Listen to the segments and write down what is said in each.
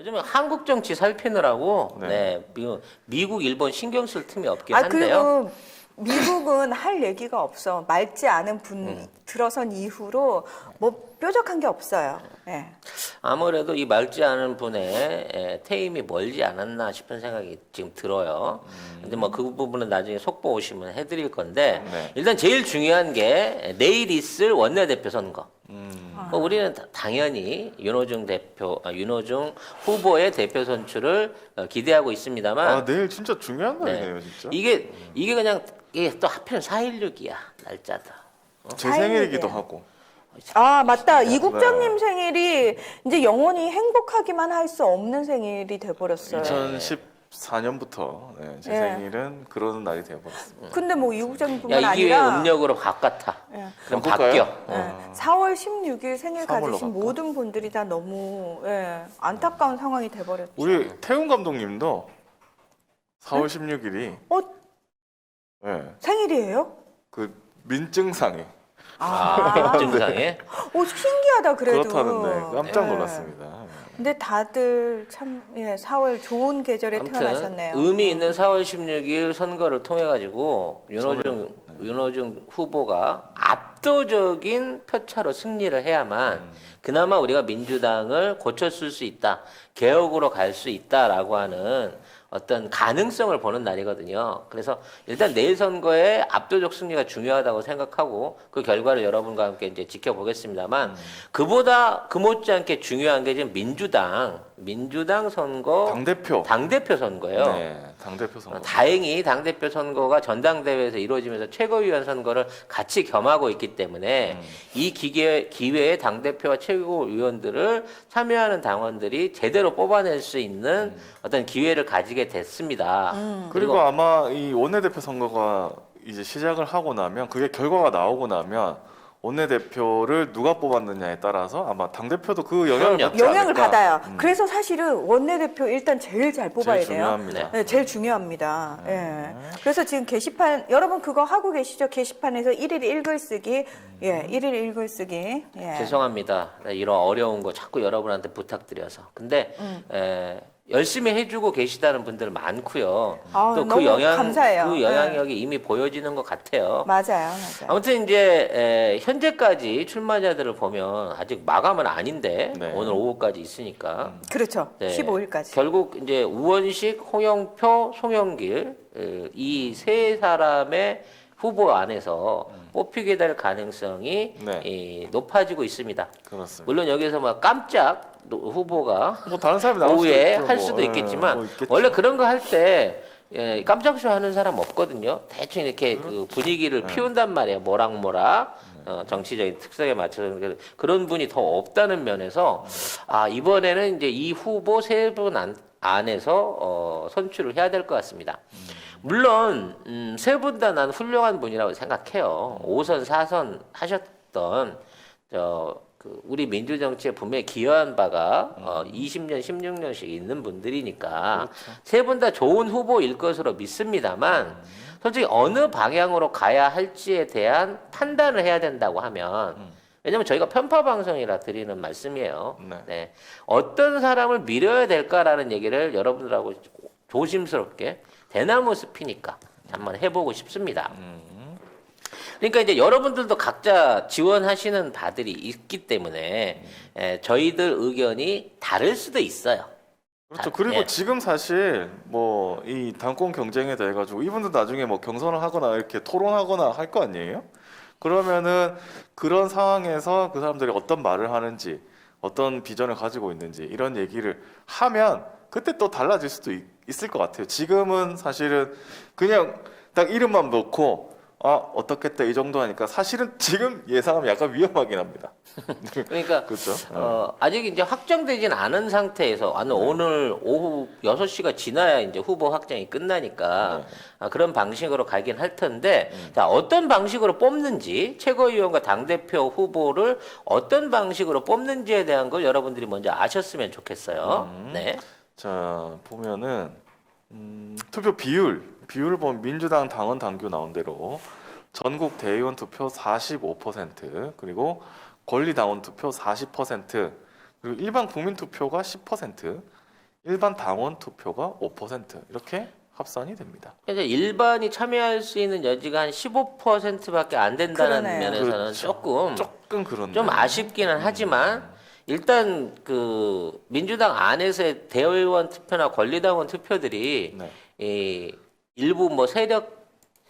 요즘에 한국 정치 살피느라고 네. 미국, 일본 신경 쓸 틈이 없긴 아, 한데요. 그리고 미국은 할 얘기가 없어. 맑지 않은 분 들어선 이후로 뭐 뾰족한 게 없어요. 예. 아무래도 이 맑지 않은 분의 퇴임이 멀지 않았나 싶은 생각이 지금 들어요. 근데 뭐 그 부분은 나중에 속보 오시면 해드릴 건데 네. 일단 제일 중요한 게 내일 있을 원내대표 선거. 뭐 우리는 당연히 윤호중 후보의 대표 선출을 기대하고 있습니다만 아, 내일 진짜 중요한 날이네요, 진짜. 이게 그냥 이게 또 하필 4.16이야 날짜도. 제 생일이기도 하고. 아, 맞다. 네. 이국장님 생일이 이제 영원히 행복하기만 할 수 없는 생일이 돼버렸어요. 2014년부터 제 예. 생일은 그러는 날이 되어버렸습니다. 근데 뭐 이국장님뿐만 야, 이 기회에 아니라 음력으로 바꿨다. 예. 그럼 바꿀까요? 바뀌어. 예, 4월 16일 생일 3월로 가지신 갈까? 모든 분들이 다 너무 안타까운 상황이 돼버렸죠. 우리 태훈 감독님도 4월 16일이 어, 그 생일이에요? 민증상에 증상에. 신기하다 그래도. 그렇다는데 깜짝 예. 놀랐습니다. 근데 다들 참 4월 좋은 계절에 아무튼 태어나셨네요. 의미 있는 4월 16일 선거를 통해 가지고 윤호중 후보가 압도적인 표차로 승리를 해야만 그나마 우리가 민주당을 고쳐쓸 수 있다, 개혁으로 갈 수 있다라고 하는 어떤 가능성을 보는 날이거든요. 그래서 일단 내일 선거에 압도적 승리가 중요하다고 생각하고 그 결과를 여러분과 함께 이제 지켜보겠습니다만 그보다 그 못지않게 중요한 게 지금 민주당 선거 당대표 선거예요. 네, 당대표 선거. 다행히 당대표 선거가 전당대회에서 이루어지면서 최고위원 선거를 같이 겸하고 있기 때문에 이 기회에 당대표와 최고위원들을 참여하는 당원들이 제대로 뽑아낼 수 있는 어떤 기회를 가지게 됐습니다. 그리고 아마 이 원내대표 선거가 이제 시작을 하고 나면 그게 결과가 나오고 나면 원내대표를 누가 뽑았느냐에 따라서 아마 당대표도 그 영향을 받지 영향을 않을까. 받아요. 그래서 사실은 원내대표 일단 제일 잘 뽑아야 제일 돼요. 중요합니다. 네, 제일 중요합니다. 예. 그래서 지금 게시판 여러분 그거 하고 계시죠? 게시판에서 1일 1글 쓰기. 예, 1일 1글 쓰기. 예. 죄송합니다. 이런 어려운 거 자꾸 여러분한테 부탁드려서. 근데 열심히 해주고 계시다는 분들 많고요. 아, 또 너무 감사해요. 그 영향력이 이미 보여지는 것 같아요. 맞아요. 아무튼 이제 현재까지 출마자들을 보면 아직 마감은 아닌데 네. 오늘 오후까지 있으니까 그렇죠. 네. 15일까지. 결국 이제 우원식, 홍영표, 송영길 이 세 사람의 후보 안에서 뽑히게 될 가능성이 높아지고 있습니다. 그렇습니다. 물론 여기서 막 깜짝 후보가 뭐 다른 사람이 나올 수도 오후에 있죠, 할 뭐. 수도 있겠지만 뭐 있겠죠. 원래 그런 거 할 때 깜짝쇼 하는 사람 없거든요. 대충 이렇게 그 분위기를 피운단 말이에요. 모락모락 정치적인 특성에 맞춰서 그런 분이 더 없다는 면에서 이번에는 이제 이 후보 세 분 안에서 선출을 해야 될 것 같습니다. 물론 세 분 다 난 훌륭한 분이라고 생각해요. 5선, 4선 하셨던 우리 민주정치에 분명히 기여한 바가 20년, 16년씩 있는 분들이니까 세 분 다 좋은 후보일 것으로 믿습니다만 솔직히 어느 방향으로 가야 할지에 대한 판단을 해야 된다고 하면 왜냐면 저희가 편파 방송이라 드리는 말씀이에요. 네. 어떤 사람을 밀어야 될까라는 얘기를 여러분들하고 조심스럽게 대나무 숲이니까 한번 해보고 싶습니다. 그러니까 이제 여러분들도 각자 지원하시는 바들이 있기 때문에 저희들 의견이 다를 수도 있어요. 그렇죠. 그리고 지금 사실 뭐 이 당권 경쟁에 대해 가지고 이분들 나중에 뭐 경선을 하거나 이렇게 토론하거나 할 거 아니에요? 그러면은 그런 상황에서 그 사람들이 어떤 말을 하는지 어떤 비전을 가지고 있는지 이런 얘기를 하면 그때 또 달라질 수도 있을 것 같아요. 지금은 사실은 그냥 딱 이름만 넣고 어떻겠다 이 정도 하니까 사실은 지금 예상하면 약간 위험하긴 합니다. 그러니까 그렇죠. 아직 이제 확정되진 않은 상태에서 오늘 오후 6시가 지나야 이제 후보 확정이 끝나니까 그런 방식으로 가긴 할 텐데 자, 어떤 방식으로 뽑는지 최고위원과 당대표 후보를 어떤 방식으로 뽑는지에 대한 걸 여러분들이 먼저 아셨으면 좋겠어요. 네. 자, 보면은 투표 비율을 보면 민주당 당원 당규 나온 대로 전국 대의원 투표 45% 그리고 권리당원 투표 40% 그리고 일반 국민 투표가 10% 일반 당원 투표가 5% 이렇게 합산이 됩니다. 그래서 일반이 참여할 수 있는 여지가 한 15%밖에 안 된다는 그러네요. 면에서는 그렇죠. 조금 조금 그런데 좀 아쉽기는 하지만 일단 그 민주당 안에서의 대의원 투표나 권리당원 투표들이 네. 이 일부 뭐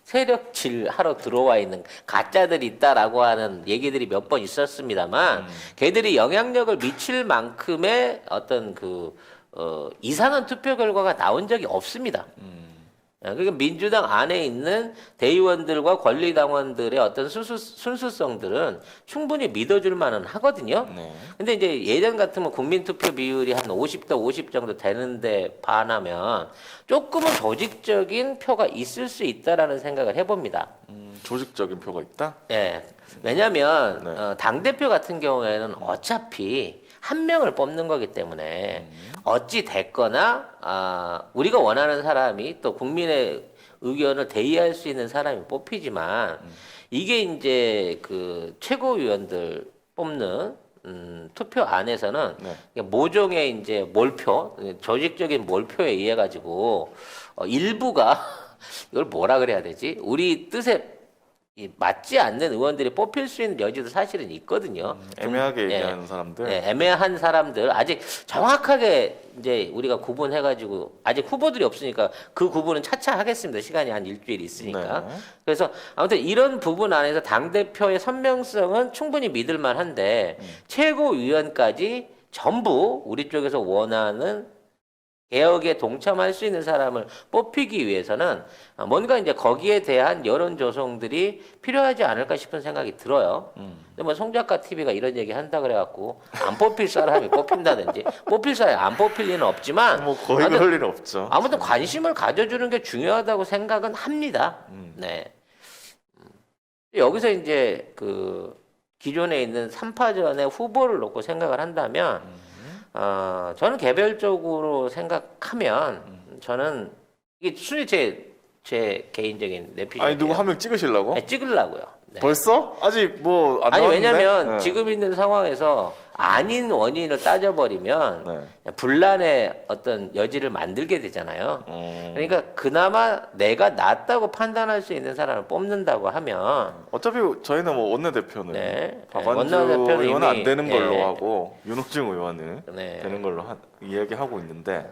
세력질 하러 들어와 있는 가짜들이 있다라고 하는 얘기들이 몇 번 있었습니다만 걔들이 영향력을 미칠 만큼의 어떤 이상한 투표 결과가 나온 적이 없습니다. 그러니까 민주당 안에 있는 대의원들과 권리당원들의 어떤 순수성들은 충분히 믿어줄 만은 하거든요. 네. 근데 이제 예전 같으면 국민투표 비율이 한 50대 50 정도 되는데 반하면 조금은 조직적인 표가 있을 수 있다라는 생각을 해봅니다. 조직적인 표가 있다. 예. 왜냐하면 네. 당대표 같은 경우에는 어차피 한 명을 뽑는 거기 때문에 어찌 됐거나 우리가 원하는 사람이 또 국민의 의견을 대의할 수 있는 사람이 뽑히지만 이게 이제 그 최고위원들 뽑는 투표 안에서는 네. 모종의 이제 몰표, 조직적인 몰표에 의해 가지고 일부가 이걸 뭐라 그래야 되지? 우리 뜻에 맞지 않는 의원들이 뽑힐 수 있는 여지도 사실은 있거든요. 애매하게 좀, 얘기하는 사람들. 예, 애매한 사람들 아직 정확하게 이제 우리가 구분해가지고 아직 후보들이 없으니까 그 구분은 차차 하겠습니다. 시간이 한 일주일 있으니까. 네. 그래서 아무튼 이런 부분 안에서 당 대표의 선명성은 충분히 믿을만한데 최고위원까지 전부 우리 쪽에서 원하는 개혁에 동참할 수 있는 사람을 뽑히기 위해서는 뭔가 이제 거기에 대한 여론 조성들이 필요하지 않을까 싶은 생각이 들어요. 근데 뭐 송작가 TV가 이런 얘기 한다 그래갖고 안 뽑힐 사람이 뽑힌다든지 뽑힐 사람이 안 뽑힐 리는 없지만 뭐 거의 아무튼- 그럴 일은 없죠. 아무튼 관심을 가져주는 게 중요하다고 생각은 합니다. 네. 여기서 이제 그 기존에 있는 3파전의 후보를 놓고 생각을 한다면 저는 개별적으로 생각하면 저는 이게 순위 제 개인적인 내피셜이에요. 아니 누구 한 명 찍으시려고? 네, 찍으려고요. 네. 벌써? 아직 뭐 안 아니 나왔는데? 왜냐면 네. 지금 있는 상황에서 아닌 원인을 따져버리면 네. 분란의 어떤 여지를 만들게 되잖아요. 그러니까 그나마 내가 낫다고 판단할 수 있는 사람을 뽑는다고 하면 어차피 저희는 뭐 원내대표는 네. 박완주 원내대표는 의원은 안 이미- 되는 걸로 예. 하고 윤호중 의원은 네. 되는 걸로 이야기하고 있는데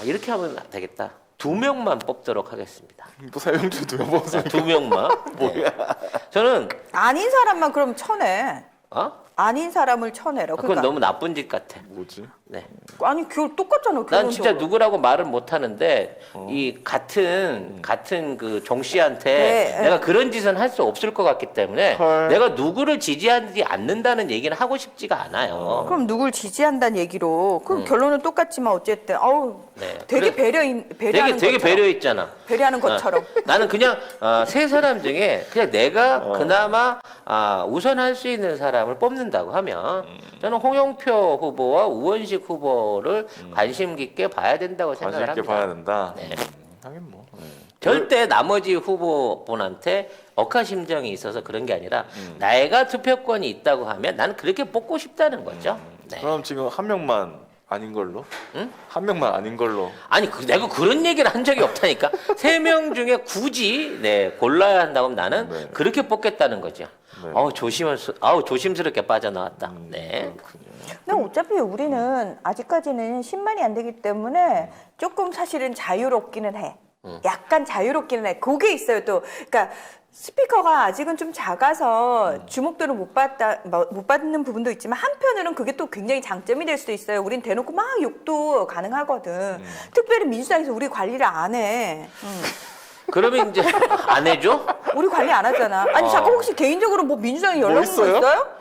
이렇게 하면 되겠다. 2명만 뽑도록 하겠습니다. 또 사용주 두명 뽑았어요. 2명만. 뭐야? 저는 아닌 사람만 그럼 쳐내. 아닌 사람을 쳐내라. 그건 그러니까 너무 나쁜 짓 같아. 뭐지? 네. 아니 그거 똑같잖아. 난 진짜 결론적으로. 누구라고 말은 못 하는데 이 같은 그 종 씨한테 네, 내가 그런 짓은 할 수 없을 것 같기 때문에 헐. 내가 누구를 지지하지 않는다는 얘기는 하고 싶지가 않아요. 그럼 누굴 지지한다는 얘기로 그럼 결론은 똑같지만 어쨌든 네. 되게 되게 배려하는 되게 것처럼 배려했잖아. 배려하는 것처럼 나는 그냥 세 사람 중에 그냥 내가 그나마 우선할 수 있는 사람을 뽑는다고 하면 저는 홍영표 후보와 우원식 후보를 관심 깊게 봐야 된다고 관심 생각을 있게 합니다. 봐야 된다. 네. 하긴 뭐. 네. 절대 나머지 후보분한테 억하심정이 있어서 그런 게 아니라 내가 투표권이 있다고 하면 나는 그렇게 뽑고 싶다는 거죠. 네. 그럼 지금 한 명만 아닌 걸로? 응? 한 명만 아닌 걸로. 아니 내가 그런 얘기를 한 적이 없다니까. 3명 중에 굳이 골라야 한다고 하면 나는 네. 그렇게 뽑겠다는 거죠. 네. 조심스럽게 빠져나왔다. 네. 그렇군요. 근데 어차피 우리는 아직까지는 10만이 안 되기 때문에 조금 사실은 자유롭기는 해. 약간 자유롭기는 해. 그게 있어요 또. 그러니까 스피커가 아직은 좀 작아서 주목도를 못 받는 부분도 있지만 한편으로는 그게 또 굉장히 장점이 될 수도 있어요. 우린 대놓고 막 욕도 가능하거든. 특별히 민주당에서 우리 관리를 안 해. 그러면 이제 안 해줘? 우리 관리 안 하잖아. 아니 잠깐 혹시 개인적으로 뭐 민주당에 연락 온 거 있어요? 있어요?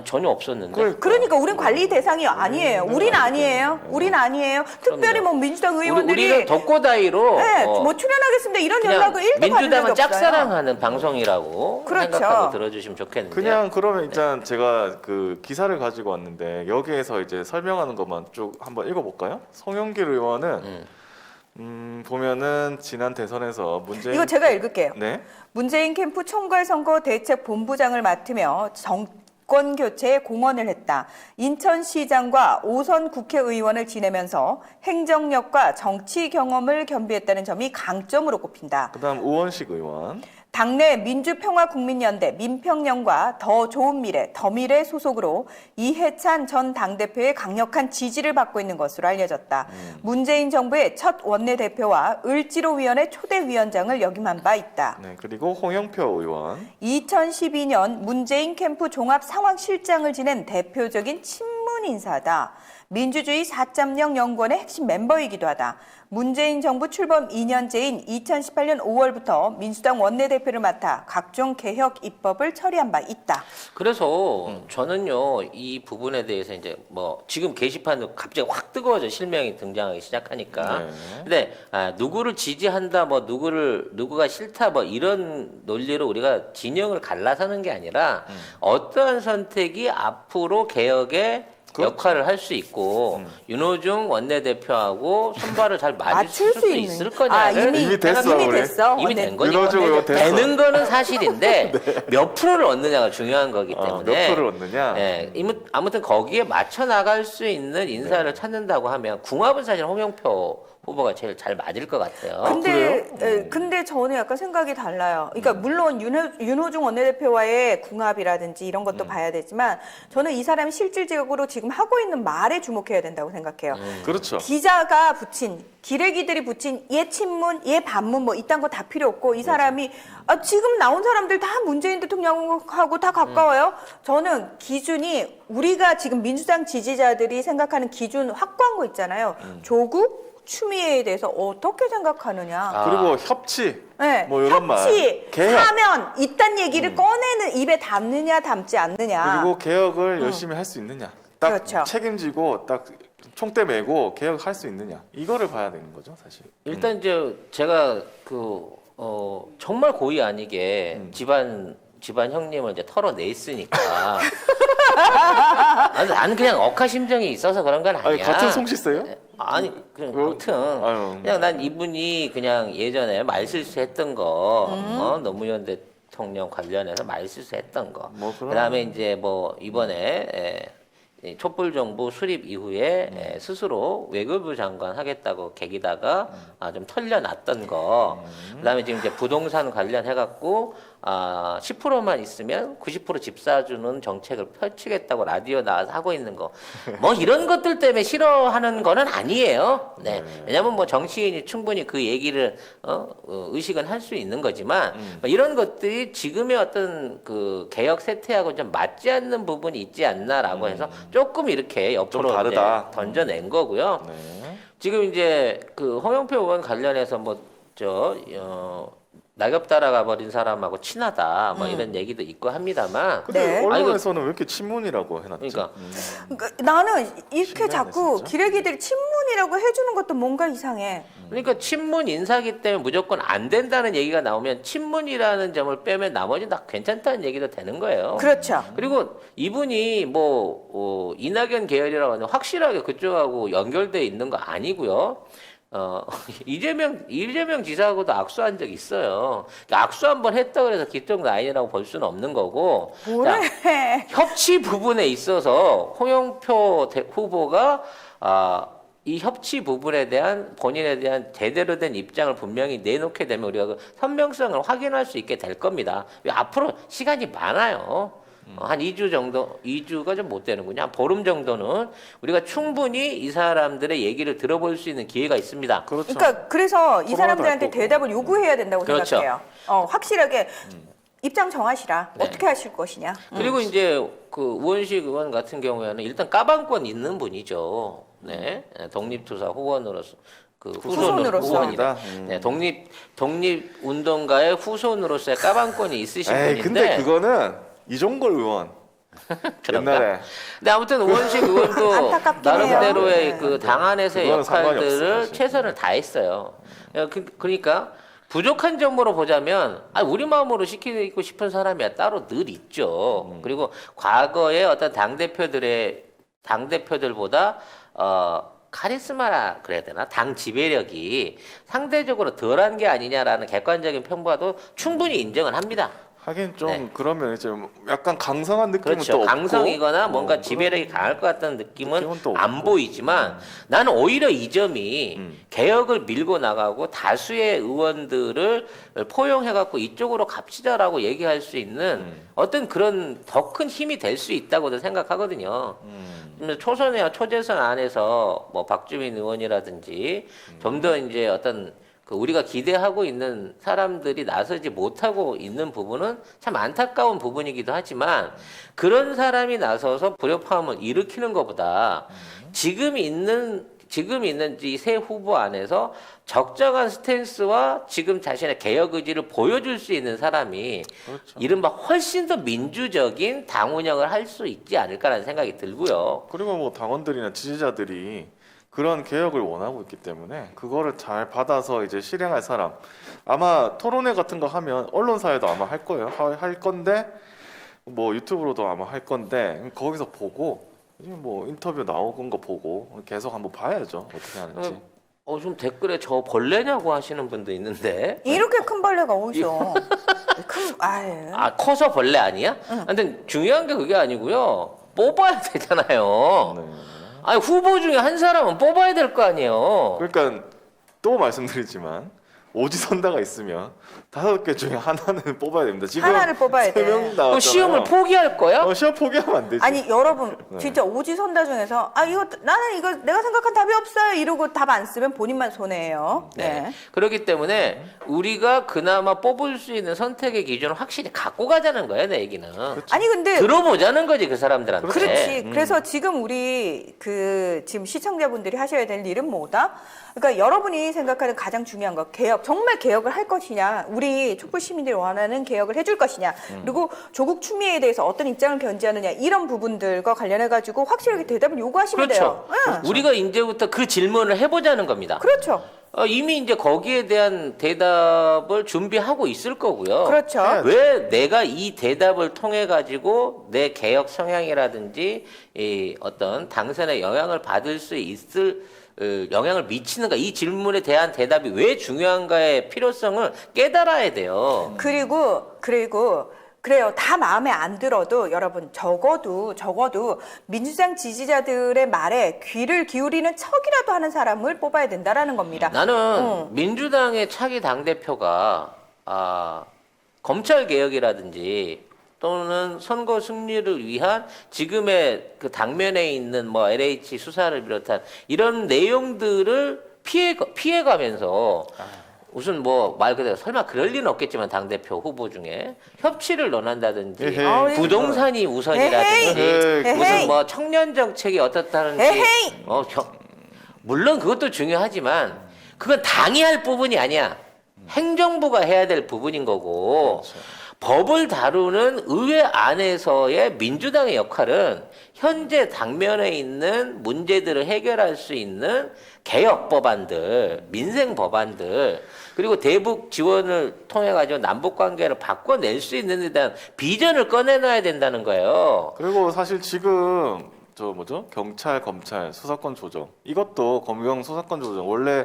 전혀 없었는데. 그러니까 우린 관리 대상이 아니에요. 우린 아니에요. 우린 아니에요. 특별히 뭐 민주당 의원들이 우리는 덕고다이로 네, 뭐 출연하겠습니다. 이런 그냥 연락을 1도 받은 적이 민주당은 없어요. 짝사랑하는 방송이라고 그렇죠. 생각하고 들어주시면 좋겠는데요. 그냥 그러면 일단 제가 그 기사를 가지고 왔는데 여기에서 이제 설명하는 것만 쭉 한번 읽어볼까요? 송영길 의원은 보면은 지난 대선에서 문재인 이거 제가 읽을게요. 네. 문재인 캠프 총괄선거 대책 본부장을 맡으며 정권 교체에 공헌을 했다. 인천시장과 5선 국회의원을 지내면서 행정력과 정치 경험을 겸비했다는 점이 강점으로 꼽힌다. 그다음 우원식 의원. 당내 민주평화국민연대 민평연과 더 좋은 미래 더미래 소속으로 이해찬 전 당대표의 강력한 지지를 받고 있는 것으로 알려졌다. 문재인 정부의 첫 원내대표와 을지로위원회 초대위원장을 역임한 바 있다. 네, 그리고 홍영표 의원. 2012년 문재인 캠프 종합상황실장을 지낸 대표적인 친문 인사다. 민주주의 4.0 연구원의 핵심 멤버이기도 하다. 문재인 정부 출범 2년째인 2018년 5월부터 민주당 원내대표를 맡아 각종 개혁 입법을 처리한 바 있다. 그래서 저는요 이 부분에 대해서 이제 뭐 지금 게시판도 갑자기 확 뜨거워져 실명이 등장하기 시작하니까. 네. 근데 누구를 지지한다 뭐 누구가 싫다 뭐 이런 논리로 우리가 진영을 갈라서는 게 아니라 어떠한 선택이 앞으로 개혁에 역할을 할 수 있고 윤호중 원내대표하고 손발을 잘 맞출 수 있을 거냐를 이미 됐어, 이미 우리. 됐어. 이미 된 거니까. 윤호중 의원 됐어. 되는 거는 사실인데 몇 프로를 얻느냐가 중요한 거기 때문에 몇 프로를 얻느냐. 예, 아무튼 거기에 맞춰 나갈 수 있는 인사를 찾는다고 하면 궁합은 사실 홍영표 후보가 제일 잘 맞을 것 같아요. 근데 저는 약간 생각이 달라요. 그러니까 물론 윤호중 원내대표와의 궁합이라든지 이런 것도 봐야 되지만 저는 이 사람이 실질적으로 지금 하고 있는 말에 주목해야 된다고 생각해요. 그렇죠. 기자가 붙인 기레기들이 붙인 얘 친문, 얘 반문 뭐 이딴 거 다 필요 없고 이 사람이 지금 나온 사람들 다 문재인 대통령하고 다 가까워요. 저는 기준이 우리가 지금 민주당 지지자들이 생각하는 기준 확고한 거 있잖아요. 조국, 추미애에 대해서 어떻게 생각하느냐. 그리고 협치. 네, 뭐 이런 말. 협치, 개혁. 사면 이딴 얘기를 꺼내는 입에 담느냐 담지 않느냐. 그리고 개혁을 열심히 할 수 있느냐. 딱 그렇죠. 책임지고 딱 총대 메고 개혁할 수 있느냐. 이거를 봐야 되는 거죠, 사실. 일단 이제 제가 정말 고의 아니게 집안 형님을 이제 털어냈으니까. 나는 그냥 억하심정이 있어서 그런 건 아니야. 아니, 같은 송시세요? 아니 그냥 아무튼 그냥 난 이분이 그냥 예전에 말실수했던 거 노무현 대통령 관련해서 말실수했던 거 뭐 그런- 그다음에 이제 뭐 이번에 이 촛불 정부 수립 이후에 스스로 외교부 장관 하겠다고 계기다가 좀 털려놨던 거 그다음에 지금 이제 부동산 관련해 갖고 10%만 있으면 90% 집 사주는 정책을 펼치겠다고 라디오 나와서 하고 있는 거. 뭐 이런 것들 때문에 싫어하는 거는 아니에요. 네. 왜냐면 뭐 정치인이 충분히 그 얘기를 의식은 할 수 있는 거지만 뭐 이런 것들이 지금의 어떤 그 개혁 세태하고 좀 맞지 않는 부분이 있지 않나라고 해서 조금 이렇게 옆으로 좀 다르다. 이제 던져낸 거고요. 네. 지금 이제 그 홍영표 의원 관련해서 낙엽 따라가 버린 사람하고 친하다 뭐 이런 얘기도 있고 합니다만 근데 네. 언론에서는 왜 이렇게 친문이라고 해놨지? 그러니까 그러니까 나는 이렇게 신기하네, 자꾸 진짜. 기레기들이 친문이라고 해주는 것도 뭔가 이상해. 그러니까 친문 인사기 때문에 무조건 안 된다는 얘기가 나오면 친문이라는 점을 빼면 나머지는 다 괜찮다는 얘기도 되는 거예요. 그렇죠. 그리고 이분이 이낙연 계열이라고 하는 확실하게 그쪽하고 연결돼 있는 거 아니고요. 이재명 지사하고도 악수한 적 있어요. 그러니까 악수 한번 했다 그래서 기쪽 라인이라고 볼 수는 없는 거고. 뭐래? 협치 부분에 있어서 홍영표 후보가 이 협치 부분에 대한 본인에 대한 제대로 된 입장을 분명히 내놓게 되면 우리가 그 선명성을 확인할 수 있게 될 겁니다. 앞으로 시간이 많아요. 한 2주 정도, 2주가 좀 못 되는군요. 한 보름 정도는 우리가 충분히 이 사람들의 얘기를 들어볼 수 있는 기회가 있습니다. 그렇죠. 그러니까 그래서 이 코로나도 사람들한테 할 거고. 대답을 요구해야 된다고 그렇죠. 생각해요. 확실하게 입장 정하시라. 네. 어떻게 하실 것이냐. 그리고 이제 그 우원식 의원 같은 경우에는 일단 까방권 있는 분이죠. 네, 독립투사 후원으로서 후손으로서. 후원이다. 네, 독립운동가의 후손으로서의 까방권이 있으신 에이, 분인데. 근데 그거는 이종걸 의원 그런가? 옛날에 근데 아무튼 우원식 의원도 안타깝긴 나름대로의 해요. 그 당 안에서의 그거는 상관이 없어, 역할들을 사실. 최선을 다했어요. 그러니까 부족한 점으로 보자면 우리 마음으로 시키고 싶은 사람이야 따로 늘 있죠. 그리고 과거의 어떤 당대표들보다 카리스마라 그래야 되나? 당 지배력이 상대적으로 덜한 게 아니냐라는 객관적인 평가도 충분히 인정을 합니다. 하긴 좀 네. 그러면 이제 약간 강성한 느낌은 그렇죠. 또 없고 강성이거나 뭔가 그런 지배력이 강할 것 같다는 느낌은 느낌은 또 안 없고. 보이지만 나는 오히려 이 점이 개혁을 밀고 나가고 다수의 의원들을 포용해갖고 이쪽으로 갑시다라고 얘기할 수 있는 어떤 그런 더 큰 힘이 될 수 있다고도 생각하거든요. 초선이나 초재선 안에서 뭐 박주민 의원이라든지 좀 더 이제 어떤 그 우리가 기대하고 있는 사람들이 나서지 못하고 있는 부분은 참 안타까운 부분이기도 하지만 그런 사람이 나서서 불협화음을 일으키는 것보다 지금 있는 이 새 후보 안에서 적정한 스탠스와 지금 자신의 개혁 의지를 보여줄 수 있는 사람이 그렇죠. 이른바 훨씬 더 민주적인 당 운영을 할 수 있지 않을까라는 생각이 들고요. 그리고 뭐 당원들이나 지지자들이 그런 개혁을 원하고 있기 때문에 그거를 잘 받아서 이제 실행할 사람 아마 토론회 같은 거 하면 언론사에도 아마 할 거예요. 할 건데 뭐 유튜브로도 아마 할 건데 거기서 보고 이제 뭐 인터뷰 나오는 거 보고 계속 한번 봐야죠. 어떻게 하는지. 좀 댓글에 저 벌레냐고 하시는 분도 있는데. 이렇게 큰 벌레가 어디서? 아유. 아, 커서 벌레 아니야? 근데 중요한 게 그게 아니고요. 뽑아야 되잖아요. 네. 아니, 후보 중에 한 사람은 뽑아야 될 거 아니에요. 그러니까 또 말씀드리지만 오지선다가 있으면 5개 중에 하나는 뽑아야 됩니다. 지금 하나를 뽑아야 돼. 3명 나왔잖아요. 그 시험을 포기할 거야? 시험 포기하면 안 되지. 아니 여러분 네. 진짜 오지선다 중에서 나는 이거 내가 생각한 답이 없어요 이러고 답 안 쓰면 본인만 손해예요. 네. 그렇기 때문에 우리가 그나마 뽑을 수 있는 선택의 기준을 확실히 갖고 가자는 거야, 내 얘기는. 아니 근데 들어보자는 거지, 그 사람들한테. 그렇지. 그래서 지금 우리 지금 시청자분들이 하셔야 될 일은 뭐다? 그러니까 여러분이 생각하는 가장 중요한 거 개혁, 정말 개혁을 할 것이냐, 우리 촛불 시민들이 원하는 개혁을 해줄 것이냐, 그리고 조국 추미애에 대해서 어떤 입장을 견지하느냐 이런 부분들과 관련해 가지고 확실하게 대답을 요구하시면 그렇죠. 돼요. 응. 우리가 이제부터 그 질문을 해보자는 겁니다. 그렇죠. 이미 이제 거기에 대한 대답을 준비하고 있을 거고요. 그렇죠. 왜 내가 이 대답을 통해 가지고 내 개혁 성향이라든지 이 어떤 당선에 영향을 받을 수 있을 영향을 미치는가, 이 질문에 대한 대답이 왜 중요한가의 필요성을 깨달아야 돼요. 그리고 그래요. 다 마음에 안 들어도 여러분 적어도 민주당 지지자들의 말에 귀를 기울이는 척이라도 하는 사람을 뽑아야 된다라는 겁니다. 나는 민주당의 차기 당대표가 검찰 개혁이라든지 또는 선거 승리를 위한 지금의 그 당면에 있는 뭐 LH 수사를 비롯한 이런 내용들을 피해가면서 무슨 뭐 말 그대로 설마 그럴 리는 없겠지만 당대표 후보 중에 협치를 논한다든지 에헤이. 부동산이 우선이라든지 에헤이. 무슨 뭐 청년 정책이 어떻다든지 에헤이. 물론 그것도 중요하지만 그건 당이 할 부분이 아니야. 행정부가 해야 될 부분인 거고 법을 다루는 의회 안에서의 민주당의 역할은 현재 당면에 있는 문제들을 해결할 수 있는 개혁 법안들, 민생 법안들, 그리고 대북 지원을 통해 가지고 남북 관계를 바꿔낼 수 있는 데 대한 비전을 꺼내놔야 된다는 거예요. 그리고 사실 지금 경찰, 검찰 수사권 조정 이것도 검경 수사권 조정 원래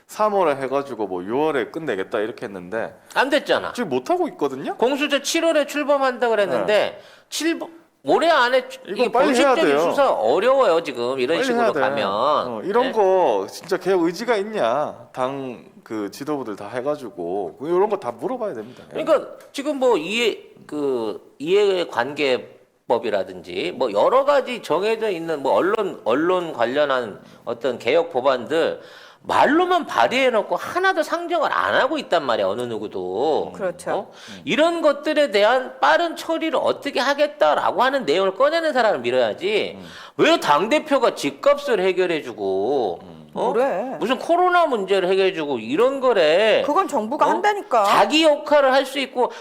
3월에 해가지고 뭐 6월에 끝내겠다 이렇게 했는데 안 됐잖아. 지금 못 하고 있거든요. 공수처 7월에 출범한다 그랬는데 올해 안에 이거 이게 빨리 해야 본식적인 돼요. 수사 어려워요 지금 이런 빨리 식으로 해야 돼. 가면. 이런 네? 거 진짜 개혁 의지가 있냐 당 그 지도부들 다 해가지고 이런 거 다 물어봐야 됩니다. 그러니까 지금 뭐 이해관계법이라든지 뭐 여러 가지 정해져 있는 뭐 언론 관련한 어떤 개혁 법안들 말로만 발의해 놓고 하나도 상정을 안 하고 있단 말이야, 어느 누구도. 그렇죠. 이런 것들에 대한 빠른 처리를 어떻게 하겠다라고 하는 내용을 꺼내는 사람을 밀어야지. 왜 당대표가 집값을 해결해주고, 그래. 무슨 코로나 문제를 해결해주고 이런 거래. 그건 정부가 한다니까. 자기 역할을 할 수 있고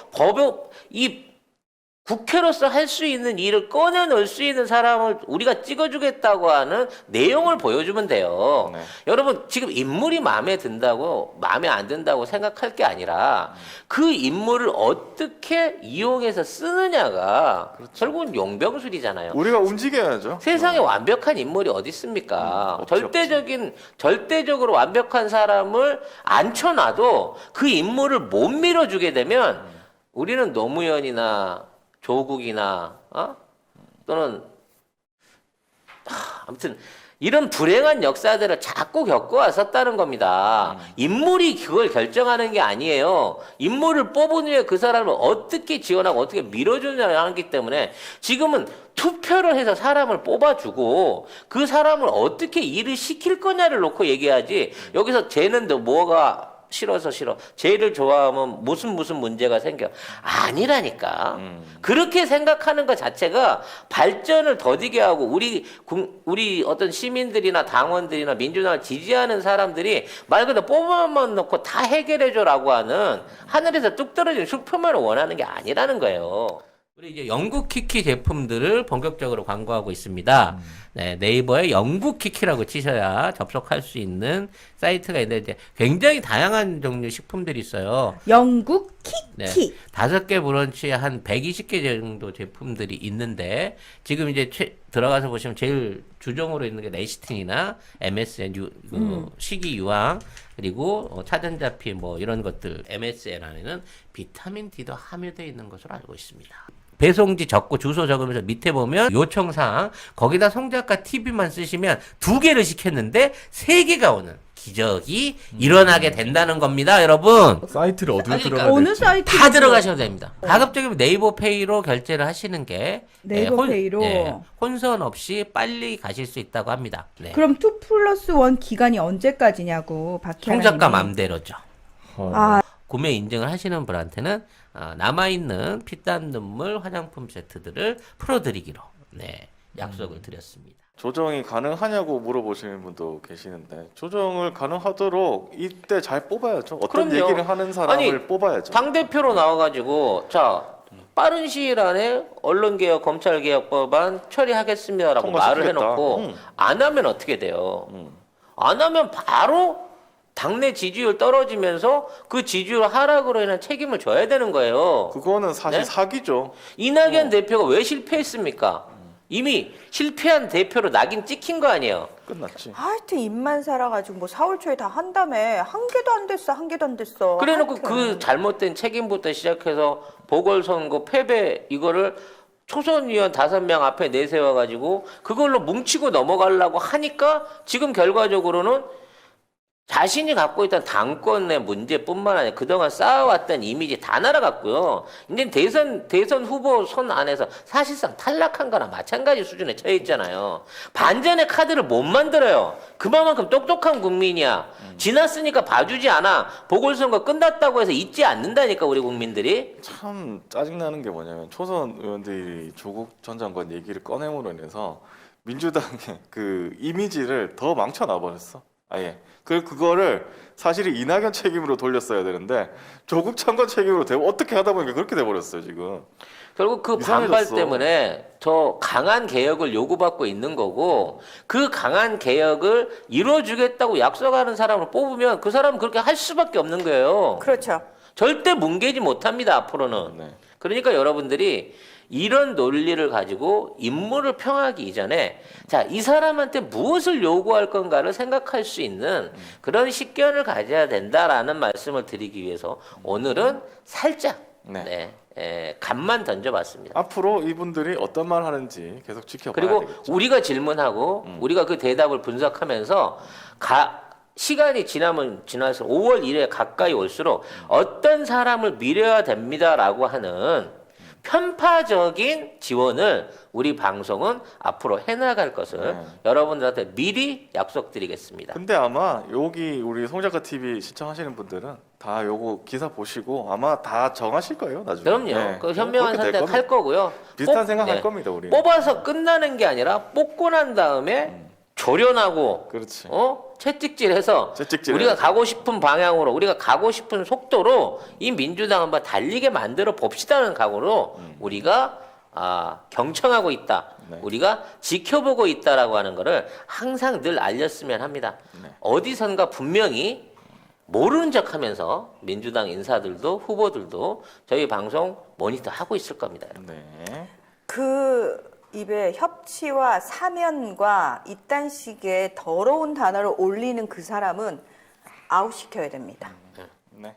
국회로서 할 수 있는 일을 꺼내놓을 수 있는 사람을 우리가 찍어주겠다고 하는 내용을 보여주면 돼요. 네. 여러분 지금 인물이 마음에 안 든다고 생각할 게 아니라 그 인물을 어떻게 이용해서 쓰느냐가 결국은 용병술이잖아요. 우리가 움직여야죠. 세상에 완벽한 인물이 어디 있습니까? 없지, 절대적으로 완벽한 사람을 앉혀놔도 그 인물을 못 밀어주게 되면 우리는 노무현이나 조국이나 또는 아무튼 이런 불행한 역사들을 자꾸 겪어왔었다는 겁니다. 인물이 그걸 결정하는 게 아니에요. 인물을 뽑은 후에 그 사람을 어떻게 지원하고 어떻게 밀어주냐를 하기 때문에 지금은 투표를 해서 사람을 뽑아주고 그 사람을 어떻게 일을 시킬 거냐를 놓고 얘기하지 여기서 쟤는 너 뭐가 싫어서 싫어. 쟤를 좋아하면 무슨 문제가 생겨. 아니라니까. 그렇게 생각하는 것 자체가 발전을 더디게 하고 우리 어떤 시민들이나 당원들이나 민주당을 지지하는 사람들이 말 그대로 뽑아만 놓고 다 해결해줘라고 하는 하늘에서 뚝 떨어진 슈퍼맨을 원하는 게 아니라는 거예요. 우리 이제 영국 키키 제품들을 본격적으로 광고하고 있습니다. 네, 네이버에 영국 키키라고 치셔야 접속할 수 있는 사이트가 있는데 이제 굉장히 다양한 종류 식품들이 있어요. 영국 네, 키키. 5개 브런치에 한 120개 정도 제품들이 있는데 지금 이제 들어가서 보시면 제일 주종으로 있는 게 레시틴이나 MSN 식이 유황 그리고 차전자피 뭐 이런 것들 MSN 안에는 비타민 D도 함유되어 있는 것으로 알고 있습니다. 배송지 적고 주소 적으면서 밑에 보면 요청사항 거기다 송작가 TV만 쓰시면 2개를 시켰는데 3개가 오는 기적이 일어나게 된다는 겁니다, 여러분. 사이트를 어디로 그러니까 들어가야 어느 될지. 사이트? 다 들어가셔도 됩니다. 가급적이면 네이버페이로 결제를 하시는 게 네이버페이로? 혼선 없이 빨리 가실 수 있다고 합니다. 네. 그럼 2+1 기간이 언제까지냐고 박혜아님이. 송작가 맘대로죠. 아, 구매 인증을 하시는 분한테는 남아있는 피땀 눈물 화장품 세트들을 풀어드리기로 약속을 드렸습니다. 조정이 가능하냐고 물어보시는 분도 계시는데 조정을 가능하도록 이때 잘 뽑아야죠. 어떤 그럼요. 얘기를 하는 사람을 아니, 뽑아야죠. 당대표로 나와가지고 자 빠른 시일 안에 언론개혁 검찰개혁법안 처리하겠습니다라고 말을 통과시키겠다. 해놓고 안 하면 어떻게 돼요? 안 하면 바로 당내 지지율 떨어지면서 그 지지율 하락으로 인한 책임을 져야 되는 거예요. 그거는 사실 네? 사기죠. 이낙연 대표가 왜 실패했습니까? 이미 실패한 대표로 낙인 찍힌 거 아니에요. 끝났지. 하여튼 입만 살아가지고 뭐 4월 초에 다 한다며 한 개도 안 됐어 한 개도 안 됐어. 그래놓고 하여튼. 그 잘못된 책임부터 시작해서 보궐선거 패배 이거를 초선 의원 5명 앞에 내세워가지고 그걸로 뭉치고 넘어가려고 하니까 지금 결과적으로는 자신이 갖고 있던 당권의 문제뿐만 아니라 그동안 쌓아왔던 이미지 다 날아갔고요. 이제 대선 후보 손 안에서 사실상 탈락한 거나 마찬가지 수준에 처해 있잖아요. 반전의 카드를 못 만들어요. 그만큼 똑똑한 국민이야. 지났으니까 봐주지 않아. 보궐선거 끝났다고 해서 잊지 않는다니까 우리 국민들이. 참 짜증나는 게 뭐냐면 초선 의원들이 조국 전 장관 얘기를 꺼냄으로 인해서 민주당의 그 이미지를 더 망쳐놔 버렸어. 아예. 그거를 사실은 이낙연 책임으로 돌렸어야 되는데 조국 장관 책임으로 어떻게 하다 보니까 그렇게 돼 버렸어요 지금. 결국 그 반발 이상해졌어. 때문에 더 강한 개혁을 요구받고 있는 거고 그 강한 개혁을 이루어주겠다고 약속하는 사람을 뽑으면 그 사람은 그렇게 할 수밖에 없는 거예요. 그렇죠. 절대 뭉개지 못합니다 앞으로는. 네. 그러니까 여러분들이 이런 논리를 가지고 인물을 평하기 이전에 자, 이 사람한테 무엇을 요구할 건가를 생각할 수 있는 그런 식견을 가져야 된다라는 말씀을 드리기 위해서 오늘은 살짝 간만 던져봤습니다. 앞으로 이분들이 어떤 말 하는지 계속 지켜봐야 그리고 되겠죠. 우리가 질문하고 우리가 그 대답을 분석하면서 시간이 지날수록 5월 1일 가까이 올수록 어떤 사람을 밀어야 됩니다라고 하는 편파적인 지원을 우리 방송은 앞으로 해나갈 것을 여러분들한테 미리 약속드리겠습니다. 근데 아마 여기 우리 송작가 TV 시청하시는 분들은 다 요거 기사 보시고 아마 다 정하실 거예요 나중에. 그럼요. 그 현명한 그렇게 될 선택할 거고요. 비슷한 생각할 겁니다 우리. 뽑아서 끝나는 게 아니라 뽑고 난 다음에 조련하고 그렇지. 채찍질해서 채찍질 우리가 해야지. 가고 싶은 방향으로 우리가 가고 싶은 속도로 이 민주당 한번 달리게 만들어 봅시다는 각오로 우리가 경청하고 있다. 네. 우리가 지켜보고 있다라고 하는 거를 항상 늘 알렸으면 합니다. 네. 어디선가 분명히 모르는 척하면서 민주당 인사들도 후보들도 저희 방송 모니터하고 있을 겁니다. 여러분. 네. 그 입에 협치와 사면과 이딴 식의 더러운 단어를 올리는 그 사람은 아웃시켜야 됩니다. 네.